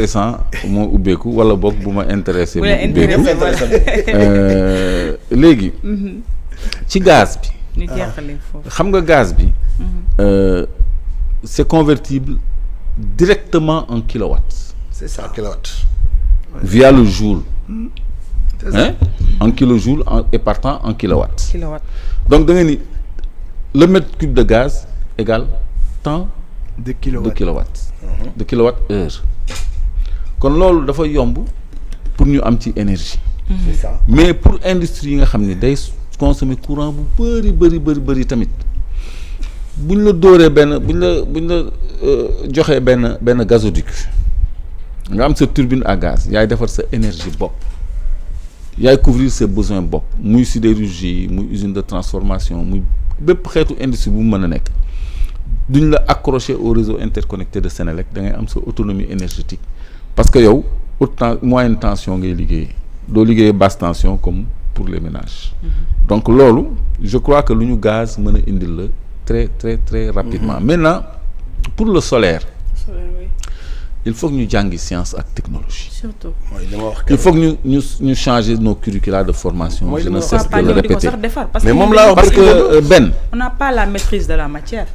intéressant moo ubbeeku wala boog bu ma intéressé. léegi. ci gaz bi. xam nga gaz bi. c'est convertible directement en kilowatts. C'est ça, kilowatts. Via le joule. Hein? En kilojoule et partant en kilowatts. Donc, le mètre cube de gaz égale tant de kilowatts. De kilowatts-heure. Kon lolu dafa yomb pour ñu am ci énergie. C'est ça. Mais pour industrie yi nga xamni day consommer courant bu bari tamit. Buñ la doré buñ la joxé ben gazoduc. Nga am sa turbine à gaz, yaay défar sa énergie bop. Yaay couvrir ses besoins bop. Muy sidérurgie, muy usine de transformation, muy bépp xétu industrie bu mëna nek. Duñ la accrocher au réseau interconnecté de Sénélec, da ngay am sa autonomie énergétique. Parce que yow moyenne tension ngay liggéey. Do liggéey basse tension comme pour les ménages. Donc lolu, je crois que luñu gaz mëna indil la très rapidement. Maintenant, pour le solaire, oui. Il faut que nous jangi science et technologie. Surtout. Il faut que nous changions nos curricula de formation. Je ne cesse de le répéter. Mais parce que Ben, on n'a pas la maîtrise de la matière.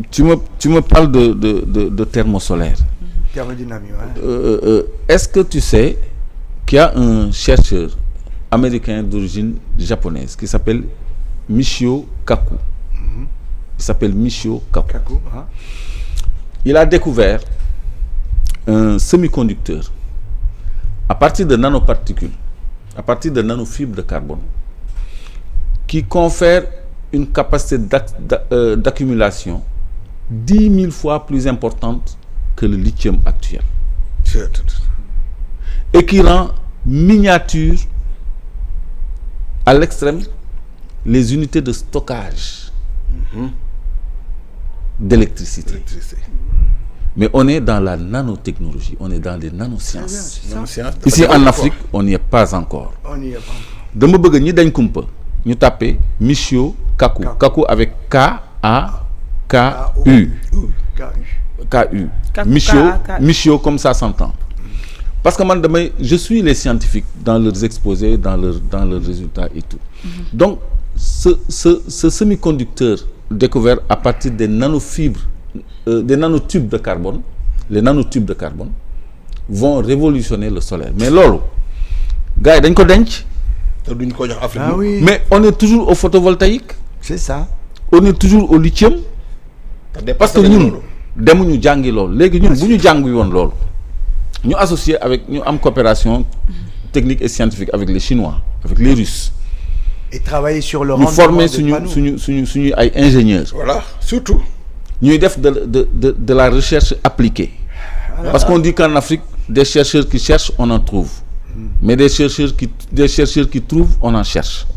Tu me parles de thermosolaire. Thermodynamique. Est-ce que tu sais qu'il y a un chercheur américain d'origine japonaise qui s'appelle Michio Kaku. Il s'appelle Michio Kaku. Il a découvert un semi-conducteur à partir de nanoparticules, à partir de nanofibres de carbone, qui confère une capacité d'accumulation 10 000 fois plus importante que le lithium actuel. Et qui rend miniature à l'extrême les unités de stockage d'électricité. Mais on est dans la nanotechnologie, on est dans les nanosciences. Ici en Afrique, on n'y est pas encore. On n'y est pas encore. Dama bëgg ñi dañ kumpa ñu tapé Michio Kaku. Kaku avec K-A-K-U. K-U. Michio comme ça s'entend. Parce que man je suis les scientifiques dans leurs exposés, dans leurs résultats et tout. Donc ce semi-conducteur découvert à partir des nanofibres, des nanotubes de carbone, les nanotubes de carbone vont révolutionner le solaire. Mais lolo, gars, dañ ko denc. Ah oui. Mais on est toujours au photovoltaïque. C'est ça. On est toujours au lithium. Parce que nous, demuñu jàngi lool. Légui ñun buñu jàng wi won lool. Ñu associé avec ñu am coopération technique et scientifique avec les Chinois, avec les Russes. Et travailler sur le rendement. Nous former suñu ay ingénieurs. Voilà, surtout. Nous def de la recherche appliquée. Parce qu'on dit qu'en Afrique, des chercheurs qui cherchent, on en trouve. Mais des chercheurs qui trouvent, on en cherche.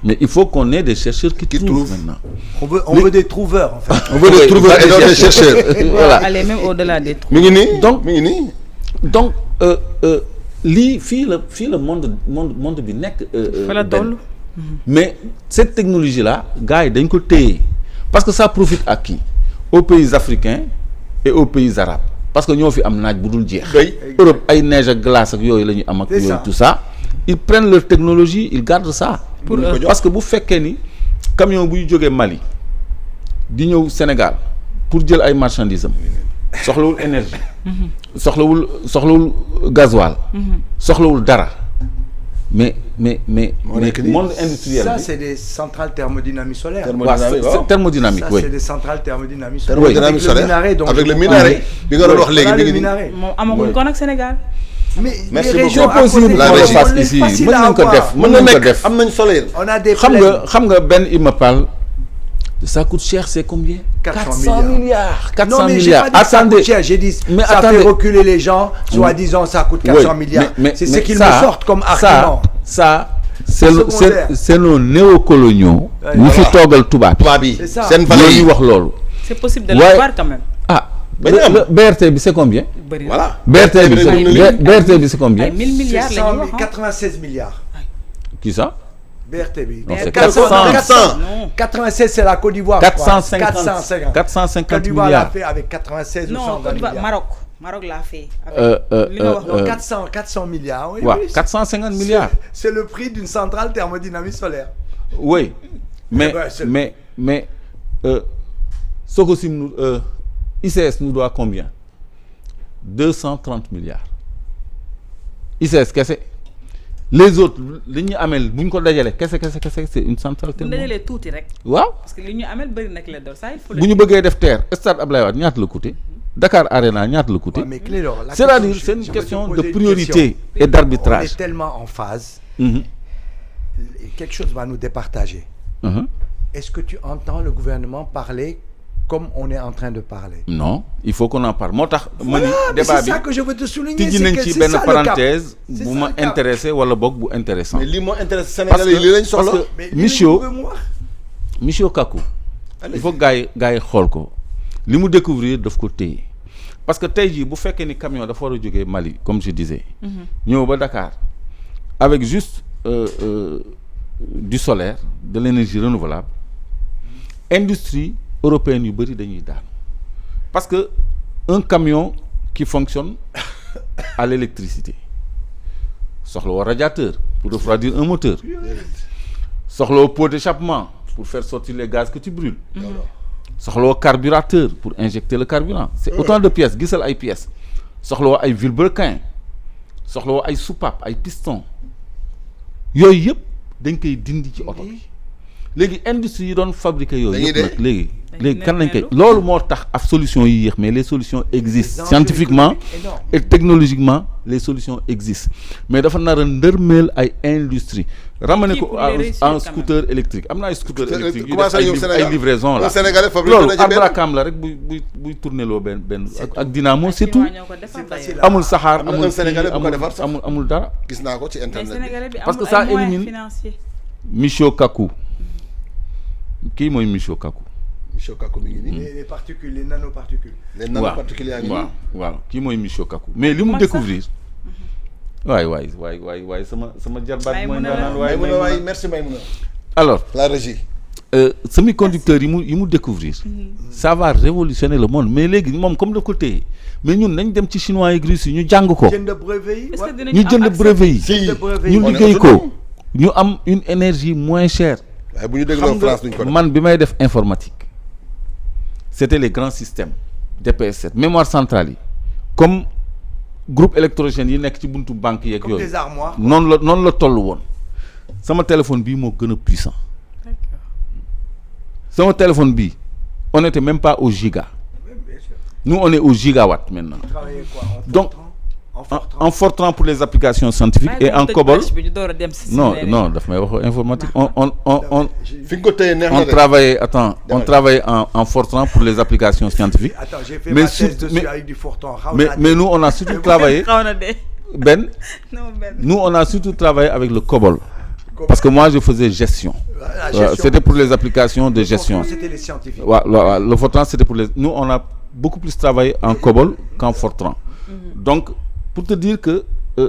Mais il faut qu'on ait des chercheurs qui trouvent maintenant. On veut des trouveurs, en fait. On veut des trouveurs et non des chercheurs. Voilà. Aller même au-delà des trous. Donc, le monde bi nek mais cette neige-là, gars, dañ ko téye. Parce que ça profite à qui? Aux pays africains et aux pays arabes. Parce que nous avons am naaj budul jeex. Europe ay neige ak glace ak yoy lañu am ak yoy tout ça. Ils prennent leur technologie, ils gardent ça. Parce que bu fekké ni camion bu joggé Mali di ñëw Sénégal pour jël ay marchandises soxlawul énergie. soxlawul gasoil. soxlawul dara. Mais monde industriel. Ça, c'est des centrales thermodynamiques solaires. Thermodynamique, ça, oui. C'est des centrales thermodynamiques solaires. Avec le minaret. Le minaret. Amaguñ ko nak Sénégal. Mais merci les régions à côté, la régie ici, mën nañ ko def. Am nañ solaire. On a des xam nga Ben il me parle. Ça coûte cher, c'est combien? 400 milliards. 400 non, mais milliards. Attendez, j'ai dit mais ça fait reculer les gens, soi-disant ça coûte 400 milliards. C'est ce qu'ils me sortent comme argument. Ça, c'est nos néocoloniaux. Nous fi togal tubaab bi. C'est possible de le voir quand même. Ah, le BRT c'est combien? Voilà. BRT c'est combien? 1000 milliards, 96 milliards. Qui ça? BRT. Non, c'est 96 c'est la Côte d'Ivoire. 450 Côte d'Ivoire milliards. l'a fait avec 96 ou 120 milliards. Maroc. Maroc l'a fait. 400 milliards. Oui, ouais, 450 milliards. C'est le prix d'une centrale thermodynamique solaire. Oui, mais Sococim ICS nous doit combien? 230 milliards. ICS kese. Les autres li ñu amel bu ñu ko dajalee kese c'est une centrale thermodynamique. bu dajalee tuuti rek. waaw parce que li ñu amel bëri nag la door ça il faut. bu ñu bëggee def terre stade Ablaye Wade ñaata la coûté. Dakar Arena ñaata la coûté. C'est-à-dire c'est une question de priorité et d'arbitrage. On est tellement en phase. Quelque chose va nous départager. Est-ce que tu entends le gouvernement parler comme on est en train de parler? Non, il faut qu'on en parle. Voilà, c'est ça que je veux te souligner. C'est que c'est ça parenthèse bu ma intéressé wala boog bu intéressant. Mais li moo intéressé Sénégalais yi li lañ soxla. Parce que monsieur Kakou, il faut gars yi xool ko li mu découvrir daf ko téye parce que tey jii bu fekkee ni camion dafa war a jógee Mali comme je disais. ñëw ba Dakar avec juste du solaire, de l'énergie renouvelable, industrie européenne yu bëri dañuy daan parce que un camion qui fonctionne à l'électricité soxla woo radiateur pour refroidir un moteur, soxla woo pot d'échappement pour faire sortir les gaz que tu brûles, soxla woo carburateur pour injecter le carburant. C'est autant de pièces, gisal ay pièces, soxla woo ay vilebrequin, soxla woo ay soupape, ay piston, yooyu yëpp dañ koy dindi ci oto bi. Léegi industrie yi doon fabriquer yooyu yëpp nag léegi kan lañ koy loolu moo tax af solution yi yéex mais les solutions existent scientifiquement et technologiquement les solutions existent mais dafa nar a ndërmeel ay industrie ramener ko en scooter électrique am na ay scooter électrique yu def ay livraison la loolu Abracam la rek buy tourner loo benn ak dynamo c'est tout amul saxaar amul dara gis naa ko ci internet parce que ça élimine Michio Kaku kii mooy Michio Kaku. Michio Kaku mi ngi nii. les particules, les nanoparticules. les nanoparticules yaa ngi nii waaw kii mooy Michio Kaku mais li mu découvrir. waay sama jarbaat mooy naan waay merci Maïmouna. Alors la régie. semi-conducteurs yi mu découvrir. ça va révolutionner le monde mais léegi moom comme daf ko téye mais ñun nañ dem ci chinois yi Russes yi ñu jàng ko. jënd brevet yi. ñu jënd brevet yi. ñu liggéey ko ñu am une énergie moins chère. waaye bu ñu dégloo France duñ ko def man bi may def informatique c'était les grands systèmes DPS7 mémoire centrale yi comme groupe électrogène yi nekk ci buntu banque yeeg yooyu. comme des armoires. noonu la toll woon sama téléphone bii moo gën a puissant. sama téléphone bii on était même pas au giga. Nous on est au gigawatt maintenant. Donc en Fortran pour les applications scientifiques et en COBOL. Non daf may wax informatique on travaillait en Fortran pour les applications scientifiques. Attends, j'ai fait ma thèse dessus avec du Fortran. Mais nous on a surtout travaillé nous on a surtout travaillé avec le COBOL. Parce que moi je faisais gestion. C'était pour les applications de gestion. C'était les scientifiques. Le Fortran c'était pour les. Nous on a beaucoup plus travaillé en COBOL qu'en Fortran. Donc pour te dire que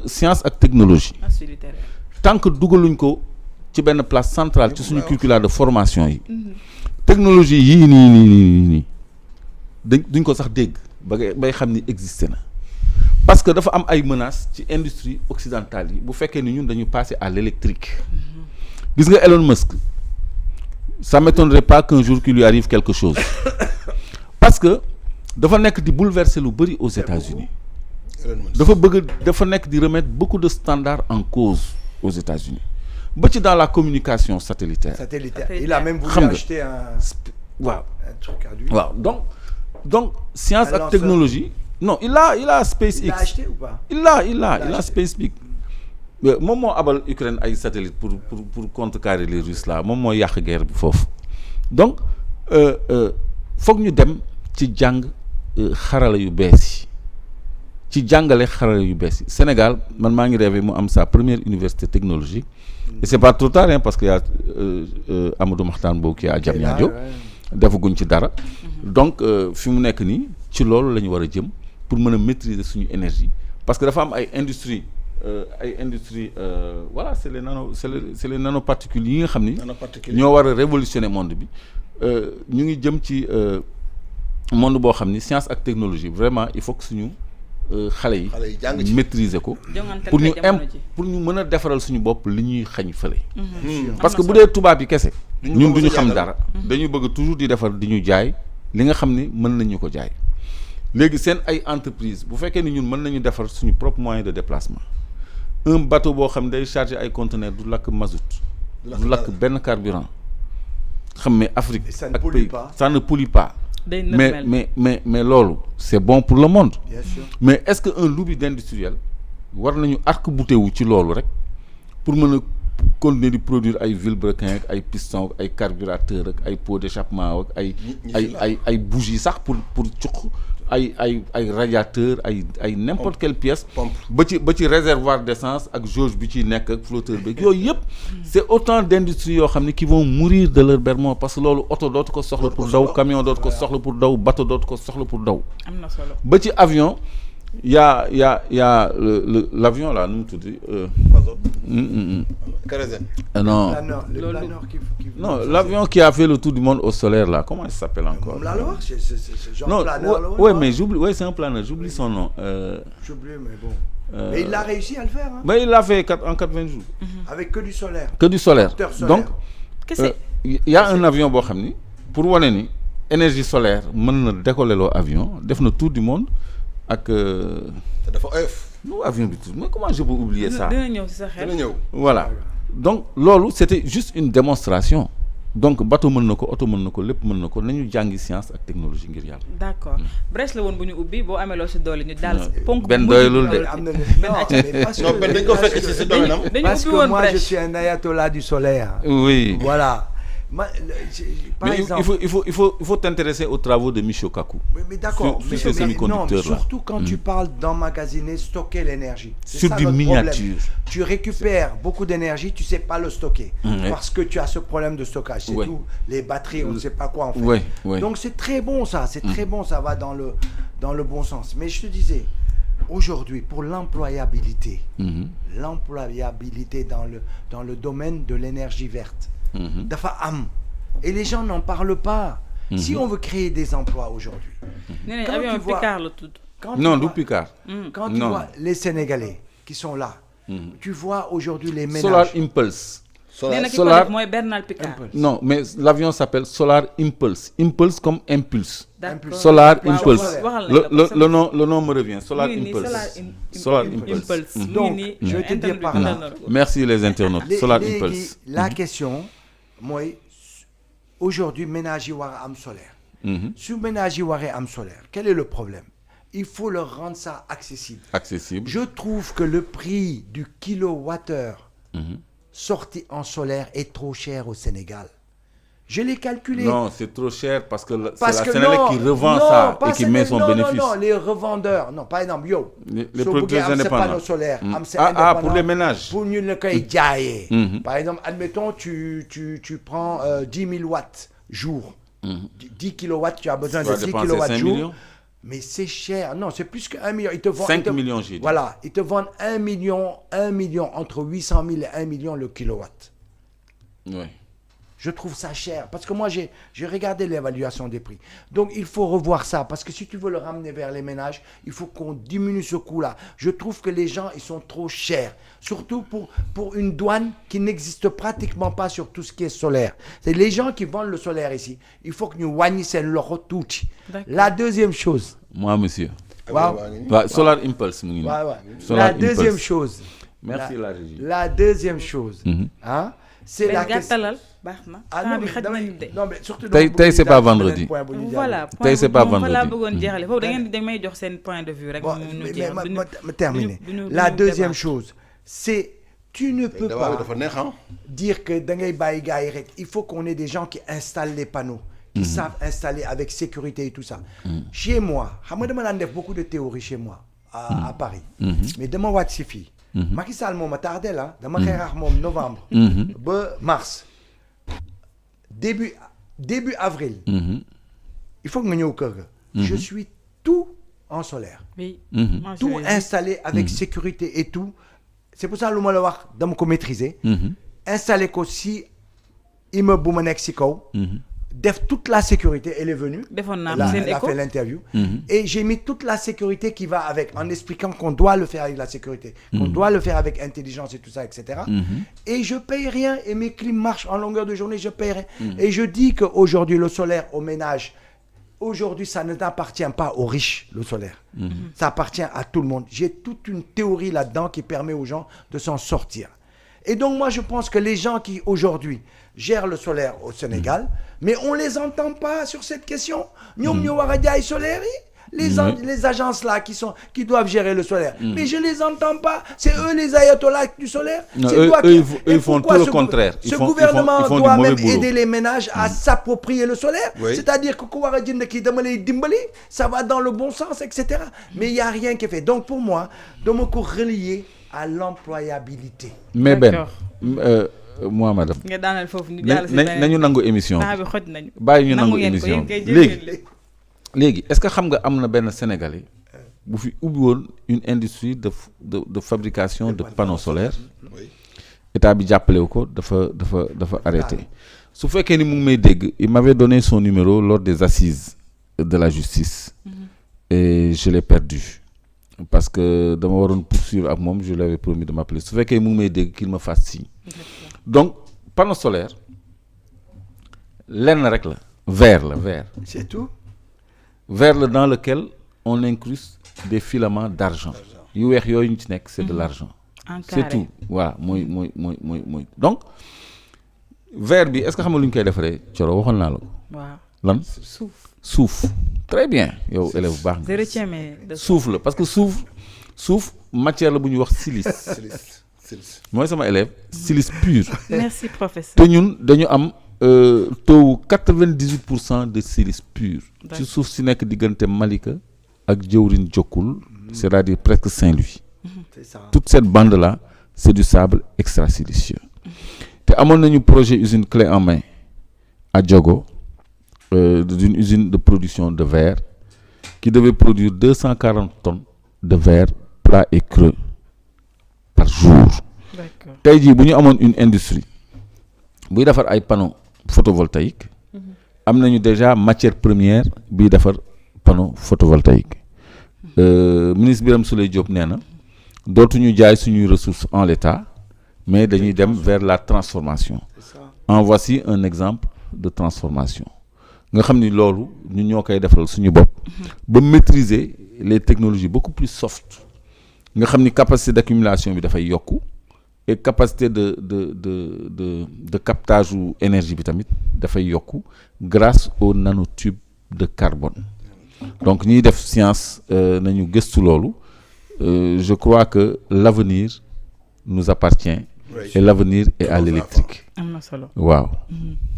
science ak technologie tant que dugaluñ ko ci benn place centrale ci suñu curricula de formation yi technologie yii nii duñ ko sax dégg bay xam ni existé na parce que dafa am ay menaces ci industrie occidentale yi bu fekkee ni ñun dañu passer à l'électrique gis nga Elon Musk ça m'étonnerait pas qu'un jour qu'il lui arrive quelque chose parce que dafa nekk di bouleverser lu bari aux États-Unis dafa nekk di remettre beaucoup de standards en cause aux États-Unis ba ci dans la communication satellitaire. Il a même voulu acheter un truc à lui. waaw donc science ak technologie. Non, il a SpaceX. Il l'a acheté ou pas? Il a SpaceX. moom moo abal Ukraine ay satellite pour contrecarrer les Russes là moom moo yàq guerre bi foofu donc foog ñu dem ci jàng xarala yu bees yi ci jàngale xarala yu bees yi Sénégal man maa ngi rêvé mu am sa première université technologique et c'est pas trop tard parce que y a Amadou Mahtar Mbow qui a Diamniadio defaguñ ci dara donc fi mu nekk nii ci loolu la ñu war a jëm pour mën a maîtriser suñu énergie parce que dafa am ay industrie voilà c'est les nanoparticules yi nga xam ni ñoo war a révolutionner monde bi ñu ngi jëm ci monde boo xam ni science ak technologie vraiment il faut que suñu xale yi maîtriser ko pour ñu mën a defaral suñu bopp li ñuy xañ fële parce que bu dee tubaab yi kese ñun duñu xam dara dañuy bëgg toujours di defar di ñu jaay li nga xam ni mën nañu ko jaay léegi seen ay entreprise bu fekkee ni ñun mën nañu defar suñu propre moyen de déplacement un bateau boo xam ne day charger ay conteneurs du lakk mazout du lakk benn carburant xam ne Afrique ak pays ça ne pollue pas mais loolu c'est bon pour le monde. Bien sûr. Mais est-ce que un lobby d'industriel war nañu arc-bouté wu ci loolu rek pour mën a continuer di produire ay vilebrequin ak ay piston ak ay carburateur ak ay pots d'échappement ak ay bougies sax pour cuq ay radiateur ay n'importe quelle pièce ba ci réservoir d'essence ak jauge bi ci nekk ak flotteur bi yooyu yëpp c'est autant d'industries yoo xam ne qui vont mourir de leur berceau parce que loolu oto dootu ko soxla pour daw camion dootu ko soxla pour daw bateau dootu ko soxla pour daw am na solo ba ci avion y a l'avion là nu mu tuddi Kérosène. Non, l'avion qui a fait le tour du monde au solaire là, comment il s'appelle encore? C'est Jean non, Planeur. Ouais, mais c'est un planeur, j'oublie son nom. J'oublie, mais bon. Mais il a réussi à le faire. Hein. Mais il l'a fait en 80 jours. Avec que du solaire. Que du solaire. Donc, il y a un avion boo xam ni pour wane ni énergie solaire mën na décoller loo avion def na tour du monde ak. dafa oyof. nu avion bi tout mais comment je peux oublier ça. dina ñëw si sa xel. dina ñëw. Voilà donc loolu c'était juste une démonstration donc bateau mën na ko oto mën na ko lépp mën na ko nañu jàngi science ak technologie ngir yàlla. d'accord Brest la woon bu ñu ubbi boo amee loo si doole ñu daal ponk. benn doyulul de. non benn dañ ko fekk ci domaine am. parce que moi je suis un ayatollah du solaire. Oui. Voilà. Par mais exemple, il faut t'intéresser aux travaux de Michio Kaku. Mais d'accord, sur ces semi-conducteurs non, surtout quand tu parles d'emmagasiner, stocker l'énergie. Sur du miniature. Tu récupères beaucoup d'énergie, tu sais pas le stocker parce que tu as ce problème de stockage. C'est tout. Les batteries, on ne sait pas quoi en fait. Donc c'est très bon ça, c'est très bon, ça va dans le bon sens. Mais je te disais, aujourd'hui, pour l'employabilité, l'employabilité dans le domaine de l'énergie verte. Dafa am et les gens n'en parlent pas. Si on veut créer des emplois aujourd'hui, quand tu vois les Sénégalais qui sont là, tu vois aujourd'hui les ménages. Solar Impulse. Solar Picard. Non, mais l'avion s'appelle Solar Impulse. Impulse comme impulse. D'accord. Solar Impulse. Le nom me revient. Solar Impulse. Solar Impulse. Donc, je vais te dire par là. Merci les internautes. Solar Impulse. La question, moi, aujourd'hui, ménage war am solaire. Sur ménage war am solaire, quel est le problème? Il faut leur rendre ça accessible. Accessible. Je trouve que le prix du kilowattheure sorti en solaire est trop cher au Sénégal. Je l'ai calculé. Non, c'est trop cher parce que c'est la Sénélec qui revend ça et qui met son bénéfice. Non, les revendeurs. Non, par exemple, les producteurs indépendants. Panneaux solaires. Pour les ménages. Pour nous, le par exemple, admettons, tu prends 10 000 watts jour. 10 kilowatts, tu as besoin de 10 kilowatts jour. Mais c'est cher. Non, c'est plus que 1 million. Ils te vendent 5 millions, j'ai dit. Voilà, ils te vendent 1 million, entre 800 000 et 1 million le kilowatt. Oui. Je trouve ça cher parce que moi j'ai regardé l'évaluation des prix. Donc il faut revoir ça parce que si tu veux le ramener vers les ménages, il faut qu'on diminue ce coût-là. Je trouve que les gens ils sont trop chers, surtout pour une douane qui n'existe pratiquement pas sur tout ce qui est solaire. C'est les gens qui vendent le solaire ici. Il faut que nous wannissons leur tout. La deuxième chose. Moi monsieur. Solar Impulse. La deuxième chose. Merci la régie. La deuxième chose. Hein? C'est la question. Non mais surtout tey c'est pas vendredi. Voilà. Tey c'est pas vendredi. Voilà bëggoon jeexale foofu da ngeen may jox seen point de vue rek. Mais terminer. La deuxième chose, c'est tu ne peux pas dire que da ngay bàyyi gars yi rek. Il faut qu'on ait des gens qui installent les panneaux, qui savent installer avec sécurité et tout ça. Chez moi, xam nga dama daan def beaucoup de théorie chez moi à Paris. Mais dama wàcc si fii. Macky Sall moom a tardé là dama xeex ak moom novembre ba mars début avril il faut que nga ñëw kër ga je suis tout en solaire tout installé avec sécurité et tout c'est pour ça lu ma la wax dama ko maîtriser installé ko si immeuble bu ma nekk si kaw def toute la sécurité. Elle est venue. Elle a fait l'interview. Et j'ai mis toute la sécurité qui va avec, en expliquant qu'on doit le faire avec la sécurité, qu'on doit le faire avec intelligence et tout ça, etc. Et je paye rien et mes clims marchent en longueur de journée, je paye rien. Et je dis qu'aujourd'hui, le solaire au ménage, aujourd'hui, ça ne t'appartient pas aux riches, le solaire. Ça appartient à tout le monde. J'ai toute une théorie là-dedans qui permet aux gens de s'en sortir. Et donc, moi, je pense que les gens qui, aujourd'hui, gèrent le solaire au Sénégal, mais on ne les entend pas sur cette question. Les agences là qui doivent gérer le solaire. Mais je ne les entends pas. C'est eux les ayatollahs du solaire. Non, eux font tout le contraire. Ce gouvernement doit même aider les ménages à s'approprier le solaire. C'est-à-dire que ça va dans le bon sens, etc. Mais il n'y a rien qui est fait. Donc pour moi, de me relier à l'employabilité. Mais moi madame nañu nangu émission bàyyi ñu nangu émission léegi est-ce que xam nga am na benn Sénégalais bu fi ubbi woon une industrie de fabrication de panneaux solaires état bi jàppalewu ko dafa arrêté su fekkee ni mu ngi may dégg il m'avait donné son numéro lors des assises de la justice et je l'ai perdu parce que dama waroon poursuivre ak moom je lui avais promis de m'appeler su fekkee mu ngi may dégg qu'il me fasse signe. Donc panneau solaire lenn rek la verre. C'est tout. Verre la dans lequel on incruste des filaments d'argent yu weex yooyu ñu ci nekk c'est de l'argent. C'est tout waaw mooy donc verre bi est-ce que xam nga lu ñu koy defaree Coro waxoon naa la ko. waaw lan suuf. Très bien yow élève bu baax nga. suuf la parce que suuf matière la bu ñuy wax silice. mooy sama élève silice pur. Merci professeur. te ñun dañu am taux 98% de silice pur. ci suuf si nekk diggante Malika ak Jëwrin Jokkul c'est-à-dire presque Saint-Louis. C'est ça. Toute cette bande là c'est du sable extra-silicieux. te amoon nañu projet usine clé en main à Diogo d'une usine de production de verre qui devait produire 240 tonnes de verre plat et creux par jour. Tey jii bu ñu amoon une industrie buy defar ay panneaux photovoltaïques am nañu déjà matière première biy defar panneau photovoltaïque ministre Birame Souleye Diop nee na dootuñu jaay suñuy ressources en l'état mais dañuy dem vers la transformation. En voici un exemple de transformation nga xam ni loolu ñu ñoo koy defaral suñu bopp ba maîtriser les technologies beaucoup plus soft nga xam ni capacité d'accumulation bi dafay yokku et capacité de captage ou énergie bi tamit dafay yokku grâce aux nanotubes de carbone. Donc ñiy def science nañu gëstu loolu je crois que l'avenir nous appartient. Et l'avenir est à l'électrique. am na solo waaw.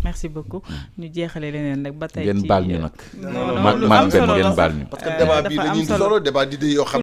merci beaucoup ñu jeexale leneen nag ba tey ngeen baal ñu nag. non ngeen baal ñu. parce que débat bi dañuy solo débat d'idées yoo xam